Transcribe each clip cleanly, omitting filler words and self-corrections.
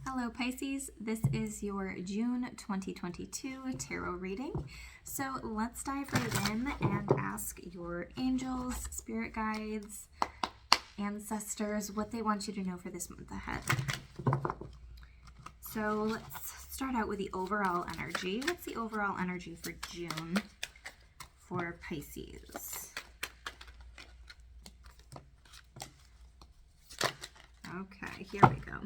Hello Pisces, this is your June 2022 tarot reading. So let's dive right in and ask your angels, spirit guides, ancestors, what they want you to know for this month ahead. So let's start out with the overall energy. What's the overall energy for June for Pisces? Okay, here we go.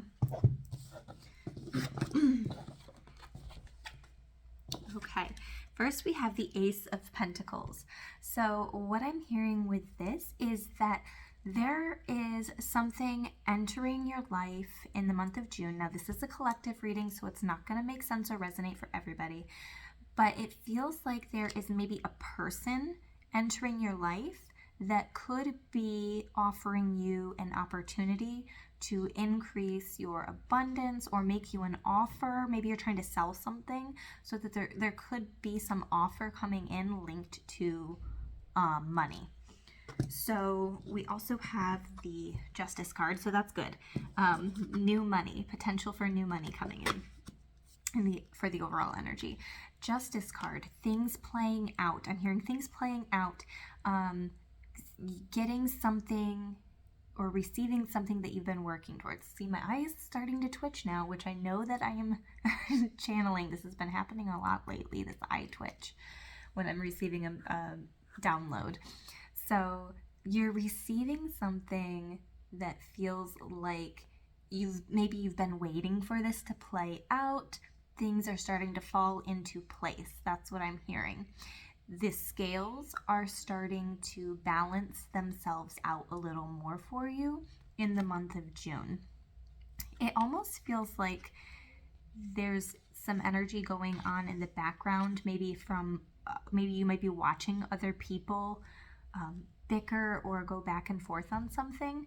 Okay, first we have the Ace of Pentacles. So what I'm hearing with this is that there is something entering your life in the month of June. Now this is a collective reading, so it's not going to make sense or resonate for everybody, but it feels like there is maybe a person entering your life that could be offering you an opportunity to increase your abundance or make you an offer. Maybe you're trying to sell something, so that there could be some offer coming in linked to money. So we also have the Justice card, so that's good. New money, potential for new money coming in for the overall energy. Justice card, things playing out. I'm hearing things playing out, getting something or receiving something that you've been working towards. See, my eye is starting to twitch now, which I know that I am channeling. This has been happening a lot lately, this eye twitch, when I'm receiving a download. So you're receiving something that feels like you've been waiting for this to play out. Things are starting to fall into place. That's what I'm hearing. The scales are starting to balance themselves out a little more for you in the month of June. It almost feels like there's some energy going on in the background, maybe you might be watching other people bicker or go back and forth on something.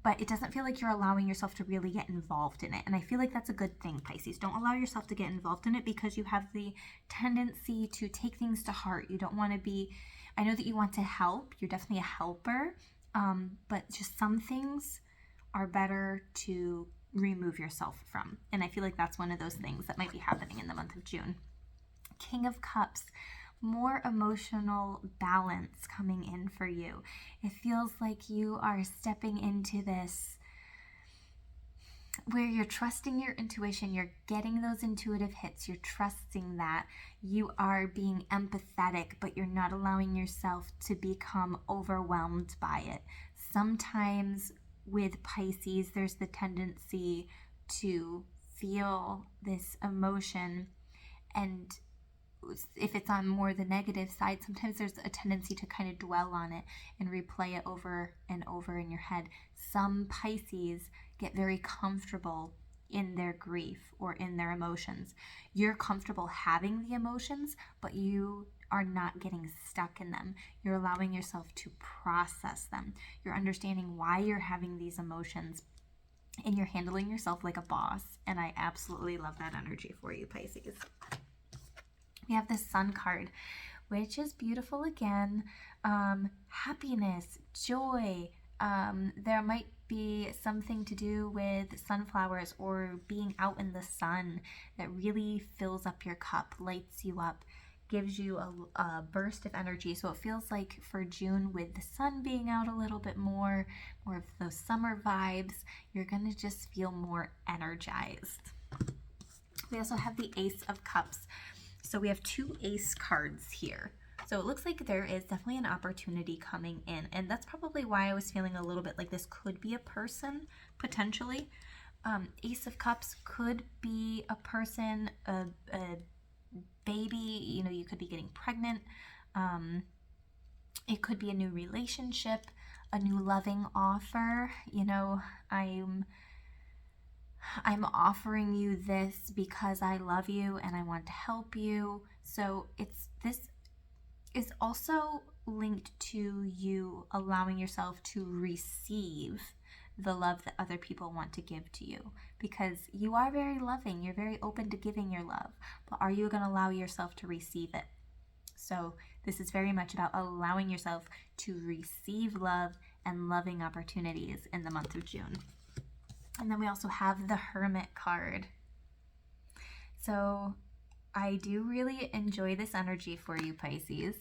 But it doesn't feel like you're allowing yourself to really get involved in it. And I feel like that's a good thing, Pisces. Don't allow yourself to get involved in it, because you have the tendency to take things to heart. You don't want to be, I know that you want to help. You're definitely a helper. But just some things are better to remove yourself from. And I feel like that's one of those things that might be happening in the month of June. King of Cups. More emotional balance coming in for you. It feels like you are stepping into this where you're trusting your intuition, you're getting those intuitive hits, you're trusting that, you are being empathetic, but you're not allowing yourself to become overwhelmed by it. Sometimes with Pisces, there's the tendency to feel this emotion, and if it's on more the negative side, sometimes there's a tendency to kind of dwell on it and replay it over and over in your head. Some Pisces get very comfortable in their grief or in their emotions. You're comfortable having the emotions, but you are not getting stuck in them. You're allowing yourself to process them. You're understanding why you're having these emotions, and you're handling yourself like a boss. And I absolutely love that energy for you, Pisces. We have the Sun card, which is beautiful again. Happiness, joy. There might be something to do with sunflowers or being out in the sun that really fills up your cup, lights you up, gives you a burst of energy. So it feels like for June, with the sun being out a little bit more of those summer vibes, you're going to just feel more energized. We also have the Ace of Cups. So we have two ace cards here. So it looks like there is definitely an opportunity coming in. And that's probably why I was feeling a little bit like this could be a person, potentially. Ace of Cups could be a person, a baby. You know, you could be getting pregnant. It could be a new relationship, a new loving offer. You know, I'm offering you this because I love you and I want to help you. So this is also linked to you allowing yourself to receive the love that other people want to give to you, because you are very loving. You're very open to giving your love, but are you going to allow yourself to receive it? So this is very much about allowing yourself to receive love and loving opportunities in the month of June. And then we also have the Hermit card. So I do really enjoy this energy for you, Pisces.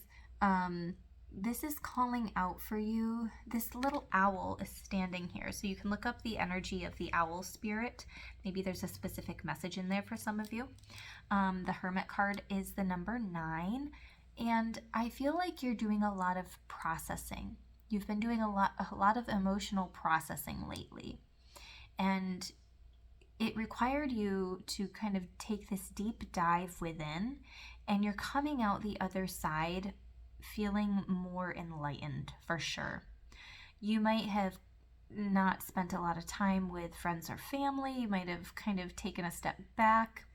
This is calling out for you. This little owl is standing here. So you can look up the energy of the owl spirit. Maybe there's a specific message in there for some of you. The Hermit card is the number 9. And I feel like you're doing a lot of processing. You've been doing a lot of emotional processing lately. And it required you to kind of take this deep dive within, and you're coming out the other side feeling more enlightened for sure. You might have not spent a lot of time with friends or family. You might have kind of taken a step back.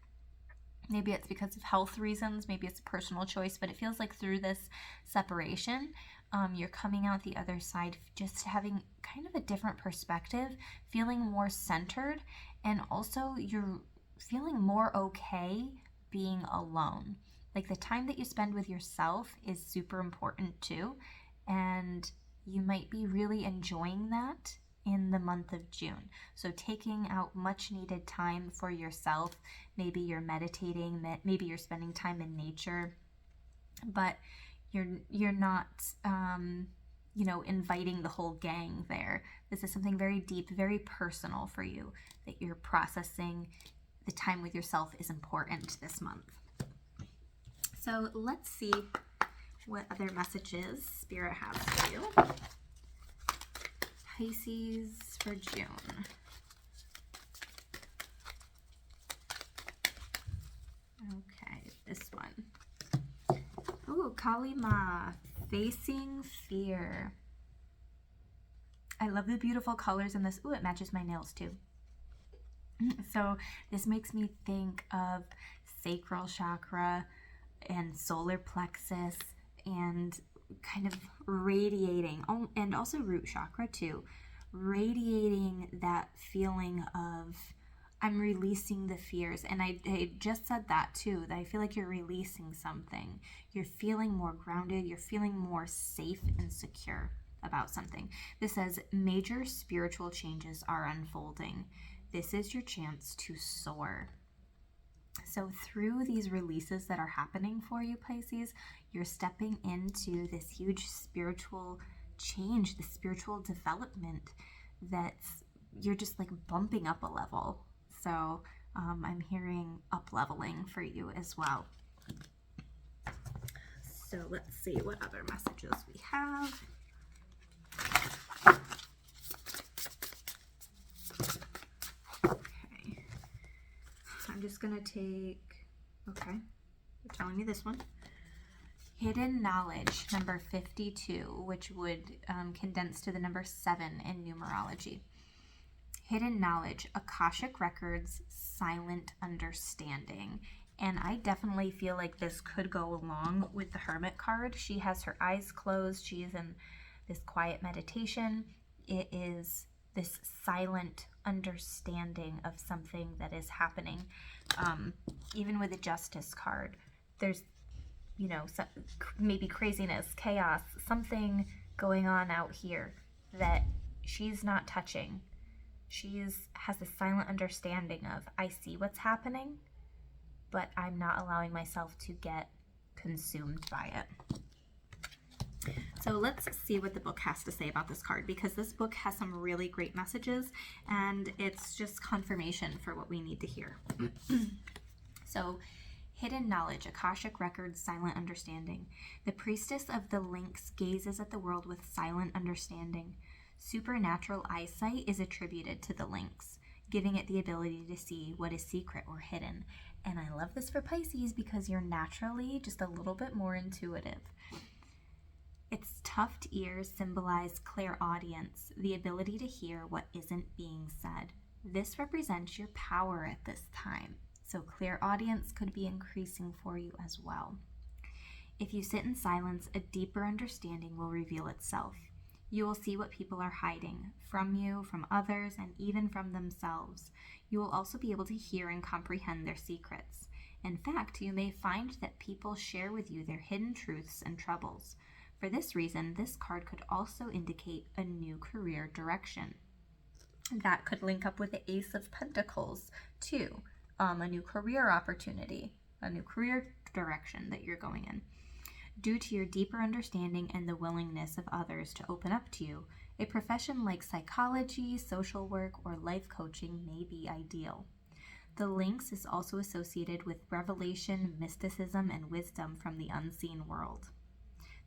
Maybe it's because of health reasons. Maybe it's a personal choice, but it feels like through this separation, you're coming out the other side just having kind of a different perspective, feeling more centered, and also you're feeling more okay being alone. Like the time that you spend with yourself is super important too, and you might be really enjoying that in the month of June. So taking out much needed time for yourself. Maybe you're meditating, maybe you're spending time in nature, but you're not inviting the whole gang there. This is something very deep, very personal for you that you're processing. The time with yourself is important this month. So let's see what other messages Spirit has for you. Pisces for June. Okay, this one. Ooh, Kalima, facing fear. I love the beautiful colors in this. Ooh, it matches my nails too. So this makes me think of sacral chakra and solar plexus and kind of radiating, and also root chakra too, radiating that feeling of I'm releasing the fears. And I just said that too, that I feel like you're releasing something. You're feeling more grounded. You're feeling more safe and secure about something. This says major spiritual changes are unfolding. This is your chance to soar. So through these releases that are happening for you, Pisces, you're stepping into this huge spiritual change, the spiritual development that's, you're just like bumping up a level. So I'm hearing up leveling for you as well. So let's see what other messages we have. Okay. I'm just going to take, okay, you're telling me this one. Hidden knowledge, number 52, which would condense to the number 7 in numerology. Hidden knowledge, Akashic records, silent understanding. And I definitely feel like this could go along with the Hermit card. She has her eyes closed. She is in this quiet meditation. It is this silent understanding of something that is happening. Even with the Justice card, there's, maybe craziness, chaos, something going on out here that she's not touching. She has a silent understanding of, I see what's happening, but I'm not allowing myself to get consumed by it. So let's see what the book has to say about this card, because this book has some really great messages, and it's just confirmation for what we need to hear. So, hidden knowledge, Akashic records, silent understanding. The priestess of the lynx gazes at the world with silent understanding. Supernatural eyesight is attributed to the lynx, giving it the ability to see what is secret or hidden. And I love this for Pisces because you're naturally just a little bit more intuitive. Its tufted ears symbolize clairaudience, the ability to hear what isn't being said. This represents your power at this time, so clairaudience could be increasing for you as well. If you sit in silence, a deeper understanding will reveal itself. You will see what people are hiding from you, from others, and even from themselves. You will also be able to hear and comprehend their secrets. In fact, you may find that people share with you their hidden truths and troubles. For this reason, this card could also indicate a new career direction. That could link up with the Ace of Pentacles too. A new career opportunity, a new career direction that you're going in. Due to your deeper understanding and the willingness of others to open up to you, a profession like psychology, social work, or life coaching may be ideal. The Lynx is also associated with revelation, mysticism, and wisdom from the unseen world.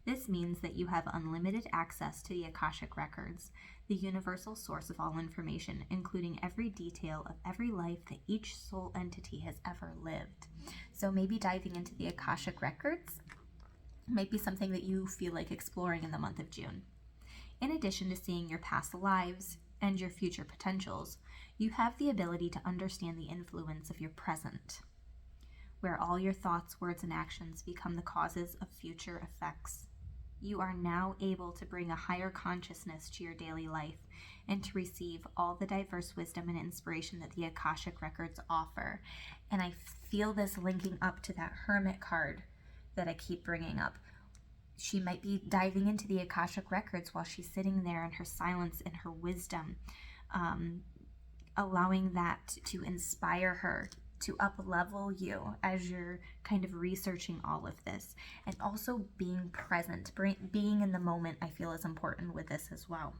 This means that you have unlimited access to the Akashic Records, the universal source of all information, including every detail of every life that each soul entity has ever lived. So maybe diving into the Akashic Records might be something that you feel like exploring in the month of June. In addition to seeing your past lives and your future potentials, you have the ability to understand the influence of your present, where all your thoughts, words, and actions become the causes of future effects. You are now able to bring a higher consciousness to your daily life and to receive all the diverse wisdom and inspiration that the Akashic Records offer. And I feel this linking up to that Hermit card that I keep bringing up. She might be diving into the Akashic Records while she's sitting there in her silence and her wisdom, allowing that to inspire her to up-level you as you're kind of researching all of this. And also being present, being in the moment, I feel is important with this as well.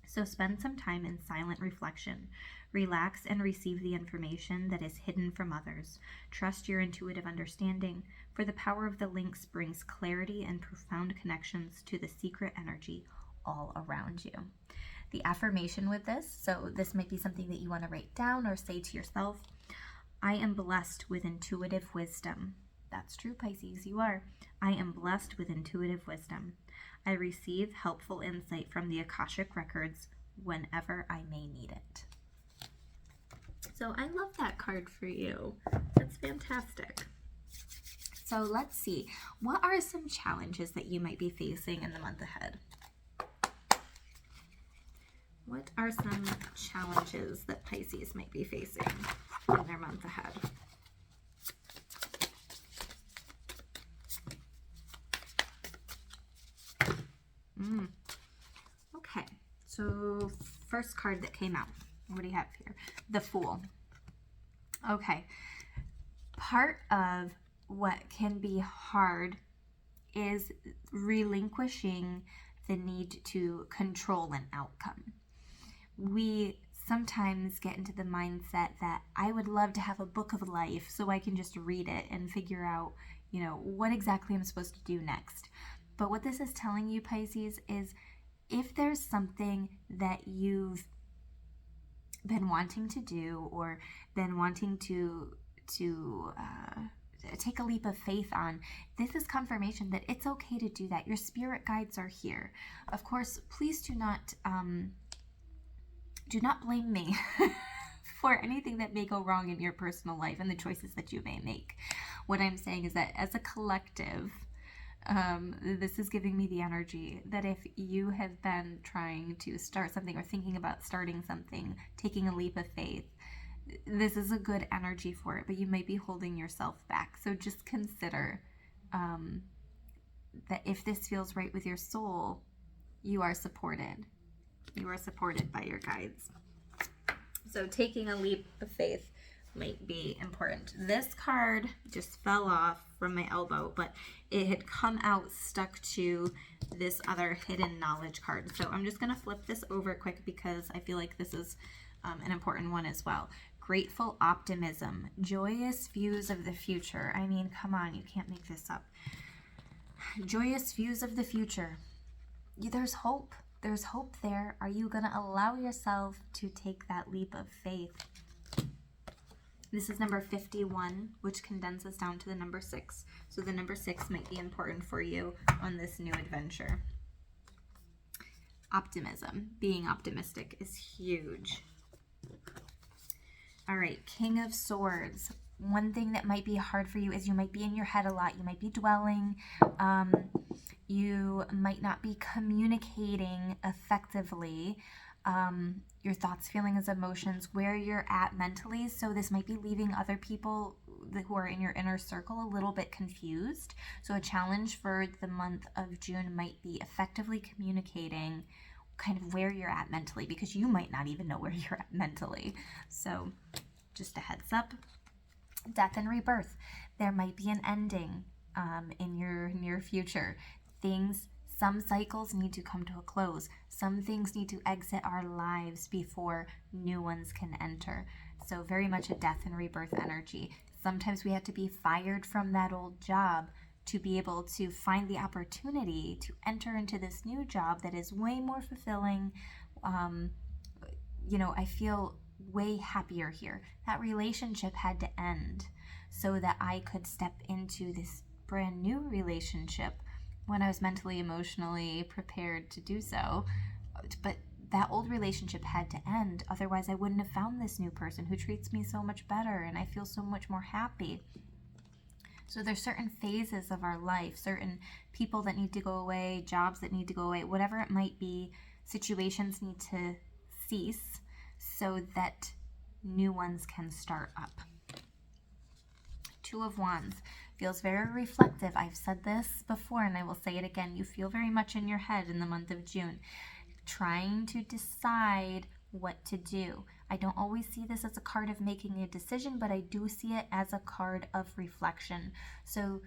So spend some time in silent reflection. Relax and receive the information that is hidden from others. Trust your intuitive understanding, for the power of the Lynx brings clarity and profound connections to the secret energy all around you. The affirmation with this, so this might be something that you want to write down or say to yourself. I am blessed with intuitive wisdom. That's true, Pisces, you are. I am blessed with intuitive wisdom. I receive helpful insight from the Akashic Records whenever I may need it. So I love that card for you. That's fantastic. So let's see. What are some challenges that you might be facing in the month ahead? What are some challenges that Pisces might be facing in their month ahead? Okay, so first card that came out. What do you have here? The Fool. Okay, part of what can be hard is relinquishing the need to control an outcome. We sometimes get into the mindset that I would love to have a book of life so I can just read it and figure out, what exactly I'm supposed to do next. But what this is telling you, Pisces, is if there's something that you've been wanting to do or been wanting to take a leap of faith on, this is confirmation that it's okay to do that. Your spirit guides are here. Of course, please do not blame me for anything that may go wrong in your personal life and the choices that you may make. What I'm saying is that as a collective, this is giving me the energy that if you have been trying to start something or thinking about starting something, taking a leap of faith, this is a good energy for it, but you might be holding yourself back. So just consider that if this feels right with your soul, you are supported. You are supported by your guides. So taking a leap of faith might be important. This card just fell off from my elbow, but it had come out stuck to this other hidden knowledge card. So I'm just going to flip this over quick because I feel like this is an important one as well. Grateful optimism, joyous views of the future. I mean, come on, you can't make this up. Joyous views of the future. There's hope. There's hope there. Are you going to allow yourself to take that leap of faith? This is number 51, which condenses down to the number 6. So the number 6 might be important for you on this new adventure. Optimism, being optimistic is huge. All right, King of Swords. One thing that might be hard for you is you might be in your head a lot. You might be dwelling. You might not be communicating effectively. Your thoughts, feelings, emotions, where you're at mentally. So this might be leaving other people who are in your inner circle a little bit confused. So a challenge for the month of June might be effectively communicating kind of where you're at mentally, because you might not even know where you're at mentally. So just a heads up. Death and rebirth. There might be an ending in your near future. Some cycles need to come to a close. Some things need to exit our lives before new ones can enter. So very much a death and rebirth energy. Sometimes we have to be fired from that old job to be able to find the opportunity to enter into this new job that is way more fulfilling. I feel way happier here. That relationship had to end so that I could step into this brand new relationship when I was mentally, emotionally prepared to do so. But that old relationship had to end. Otherwise, I wouldn't have found this new person who treats me so much better and I feel so much more happy. So there's certain phases of our life, certain people that need to go away, jobs that need to go away, whatever it might be, situations need to cease so that new ones can start up. Two of Wands feels very reflective. I've said this before and I will say it again. You feel very much in your head in the month of June, trying to decide what to do. I don't always see this as a card of making a decision, but I do see it as a card of reflection. So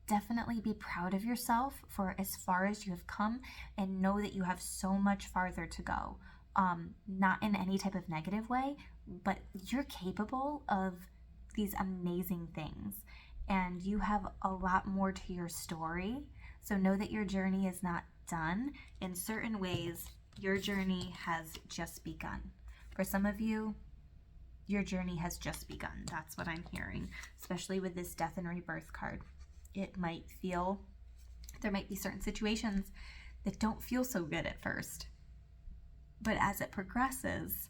definitely be proud of yourself for as far as you have come, and know that you have so much farther to go. Not in any type of negative way, but you're capable of these amazing things, and you have a lot more to your story. So know that your journey is not done. In certain ways, your journey has just begun. For some of you, your journey has just begun. That's what I'm hearing, especially with this death and rebirth card. There might be certain situations that don't feel so good at first, but as it progresses,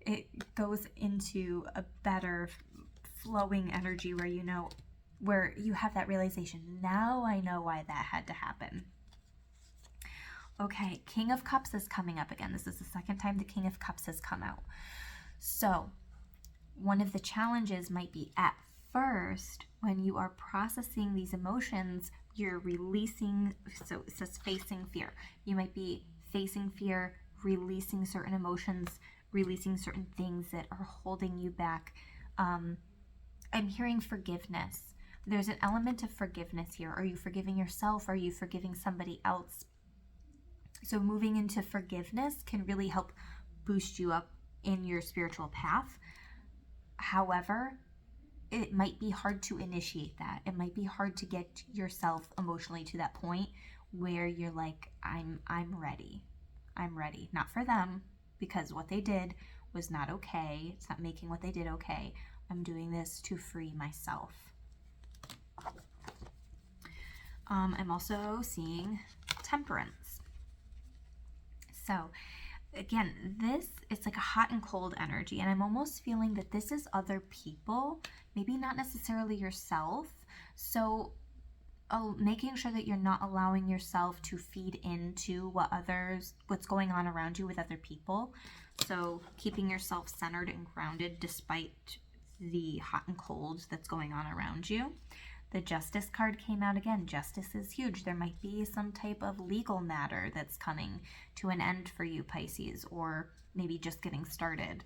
it goes into a better flowing energy where you have that realization. Now I know why that had to happen. Okay, King of Cups is coming up again. This is the second time the King of Cups has come out. So one of the challenges might be at first when you are processing these emotions, you're releasing, so it says facing fear. You might be facing fear, releasing certain emotions, releasing certain things that are holding you back. I'm hearing forgiveness. There's an element of forgiveness here. Are you forgiving yourself? Are you forgiving somebody else? So moving into forgiveness can really help boost you up in your spiritual path. However, it might be hard to initiate that. It might be hard to get yourself emotionally to that point where you're like, I'm ready. I'm ready. Not for them, because what they did was not okay. It's not making what they did okay. I'm doing this to free myself. I'm also seeing Temperance. So again, it's like a hot and cold energy, and I'm almost feeling that this is other people, maybe not necessarily yourself. So making sure that you're not allowing yourself to feed into what's going on around you with other people. So keeping yourself centered and grounded despite the hot and cold that's going on around you. The Justice card came out again. Justice is huge. There might be some type of legal matter that's coming to an end for you, Pisces, or maybe just getting started.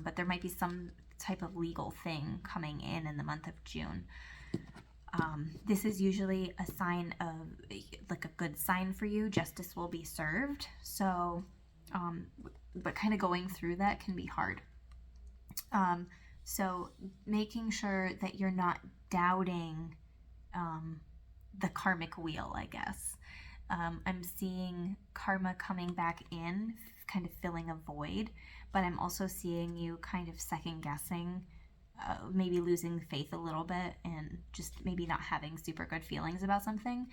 But there might be some type of legal thing coming in the month of June. This is usually a sign of, like, a good sign for you. Justice will be served. So, but kind of going through that can be hard. So making sure that you're not doubting the karmic wheel, I guess. I'm seeing karma coming back in, kind of filling a void, but I'm also seeing you kind of second guessing, maybe losing faith a little bit, and just maybe not having super good feelings about something.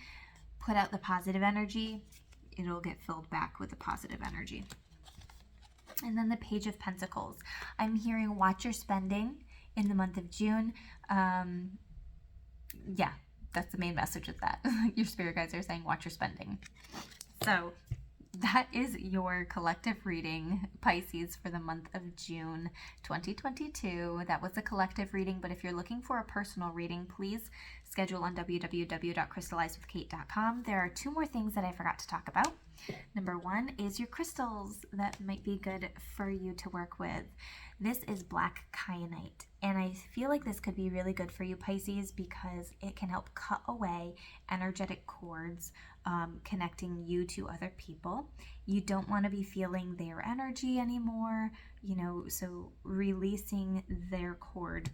Put out the positive energy. It'll get filled back with the positive energy. And then the Page of Pentacles. I'm hearing watch your spending in the month of June. Yeah, that's the main message of that. Your spirit guides are saying watch your spending. So that is your collective reading, Pisces, for the month of June 2022. That was a collective reading, but if you're looking for a personal reading, please schedule on www.crystallizewithkate.com. There are two more things that I forgot to talk about. Number 1 is your crystals that might be good for you to work with. This is black kyanite, and I feel like this could be really good for you, Pisces, because it can help cut away energetic cords connecting you to other people. You don't want to be feeling their energy anymore, so releasing their cord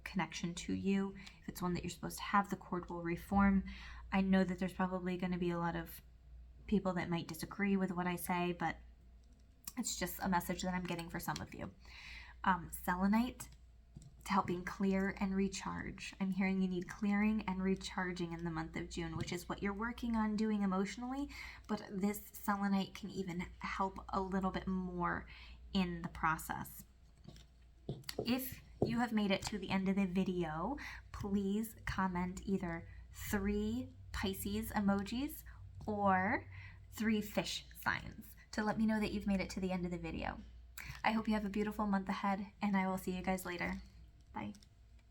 connection to you. If it's one that you're supposed to have, the cord will reform. I know that there's probably going to be a lot of people that might disagree with what I say, but it's just a message that I'm getting for some of you. Selenite, helping clear and recharge. I'm hearing you need clearing and recharging in the month of June, which is what you're working on doing emotionally, but this selenite can even help a little bit more in the process. If you have made it to the end of the video, please comment either 3 Pisces emojis or 3 fish signs to let me know that you've made it to the end of the video. I hope you have a beautiful month ahead, and I will see you guys later. Bye.